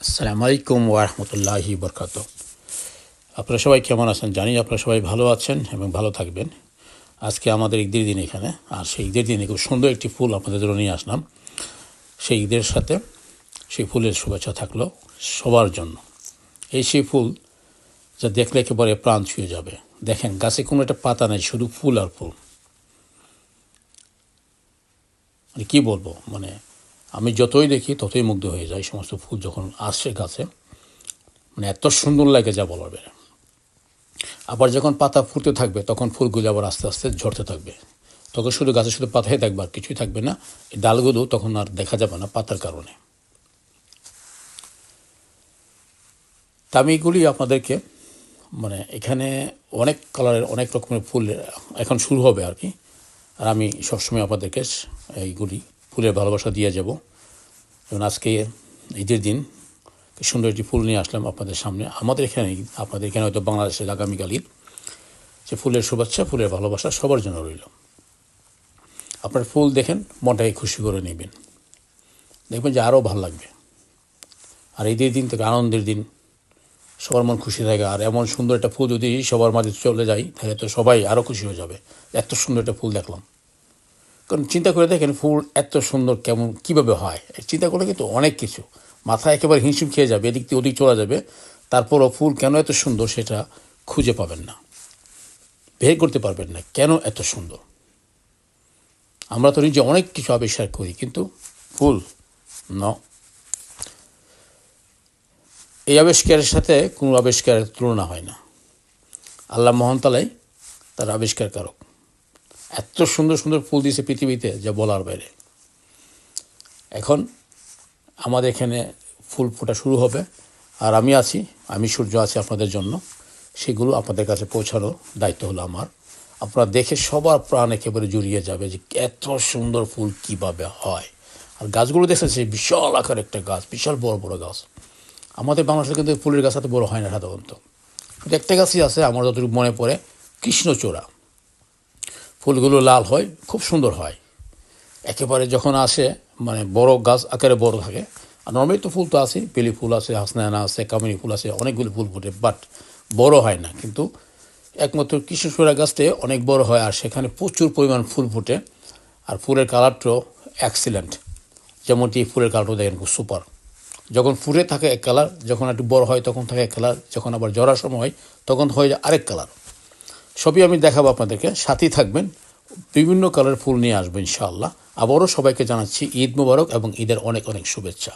আসসালামু আলাইকুম ওয়া রাহমাতুল্লাহি ওয়া বারাকাতুহু। আপনারা সবাই কেমন আছেন? জানি আপনারা সবাই ভালো আছেন এবং ভালো থাকবেন। আজকে আমাদের ঈদের দিন এখানে, আর সেই ঈদের দিনে খুব সুন্দর একটি ফুল আপনাদের জন্য নিয়ে আসলাম। সেই ঈদের সাথে সেই ফুলের শুভেচ্ছা থাকলো সবার জন্য। সেই ফুল যা দেখলে একেবারে প্রাণ ছুঁয়ে যাবে। দেখেন, গাছে কোনো একটা পাতা নেই, শুধু ফুল আর ফুল। মানে কী বলবো, মানে আমি যতই দেখি ততই মুগ্ধ হয়ে যাই। সমস্ত ফুল যখন আসছে গাছে, মানে এত সুন্দর লাগে যা বলার বেড়ে। আবার যখন পাতা ফুটতে থাকবে তখন ফুলগুলো আবার আস্তে আস্তে ঝরতে থাকবে। তখন শুধু গাছে শুধু পাতাই থাকবে, আর কিছুই থাকবে না। এই ডালগুলো তখন আর দেখা যাবে না পাতার কারণে। তা আমি এগুলি আপনাদেরকে, মানে এখানে অনেক কালারের অনেক রকমের ফুল এখন শুরু হবে আর কি। আর আমি সবসময় আপনাদেরকে এইগুলি ফুলের ভালোবাসা দিয়ে যাব। যেমন আজকে ঈদের দিন সুন্দর একটি ফুল নিয়ে আসলাম আপনাদের সামনে। আমাদের এখানে, আপনাদের এখানে হয়তো বাংলাদেশের আগামীকাল ঈদ। যে ফুলের শুভেচ্ছা, ফুলের ভালোবাসা সবার জন্য রইল। আপনার ফুল দেখেন, মনটাকে খুশি করে নেবেন, দেখবেন যে আরও ভালো লাগবে। আর ঈদের দিন থেকে আনন্দের দিন, সবার মন খুশি থাকে। আর এমন সুন্দর একটা ফুল যদি সবার মাঝে চলে যায় তাহলে তো সবাই আরও খুশি হয়ে যাবে। এত সুন্দর একটা ফুল দেখলাম। কারণ চিন্তা করে দেখেন, ফুল এত সুন্দর কেমন কীভাবে হয়, চিন্তা করলে কিন্তু অনেক কিছু মাথায় একেবারে হিমশিম খেয়ে যাবে, এদিক থেকে ওদিক চলে যাবে। তারপরও ফুল কেন এত সুন্দর সেটা খুঁজে পাবেন না, বের করতে পারবেন না কেন এত সুন্দর। আমরা তো নিজে অনেক কিছু আবিষ্কার করি, কিন্তু ফুল ন। এই আবিষ্কারের সাথে কোনো আবিষ্কারের তুলনা হয় না। আল্লাহ মহানতালাই তার আবিষ্কারকারক। এত সুন্দর সুন্দর ফুল দিয়েছে পৃথিবীতে যা বলার বাইরে। এখন আমাদের এখানে ফুল ফোটা শুরু হবে, আর আমি সূর্য আছি আপনাদের জন্য। সেগুলো আপনাদের কাছে পৌঁছানোর দায়িত্ব হলো আমার। আপনারা দেখে সবার প্রাণ একেবারে জুড়িয়ে যাবে যে এত সুন্দর ফুল কীভাবে হয়। আর গাছগুলো দেখেছে বিশাল আকার একটা গাছ, বিশাল বড় বড় গাছ। আমাদের বাংলাদেশে কিন্তু ফুলের গাছ এত বড় হয় না সাধারণত। কিন্তু একটা গাছই আছে আমার যতটুকু মনে পড়ে, কৃষ্ণচূড়া। ফুলগুলো লাল হয়, খুব সুন্দর হয় একেবারে যখন আসে, মানে বড় গাছ আকারে বড় থাকে। আর নর্মালি তো ফুল তো আছে, বেলি ফুল আছে, হাসনায়না আছে, কামিনী ফুল আছে, অনেকগুলো ফুল ফোটে, বাট বড় হয় না। কিন্তু একমাত্র কৃষ্ণচূড়া গাছটায় অনেক বড় হয়, আর সেখানে প্রচুর পরিমাণ ফুল ফোটে। আর ফুলের কালারটাও এক্সিলেন্ট। যেমনটি ফুলের কালারটাও দেখেন খুব সুপার। যখন ফুলে থাকে এক কালার, যখন একটু বড় হয় তখন থাকে এক কালার, যখন আবার জরার সময় হয় তখন হয়ে যায় আরেক কালার। সবই আমি দেখাবো আপনাদেরকে, সাথেই থাকবেন। বিভিন্ন কালার ফুল নিয়ে আসবো ইনশাআল্লাহ। আবারও সবাইকে জানাচ্ছি ঈদ মোবারক এবং ঈদের অনেক অনেক শুভেচ্ছা।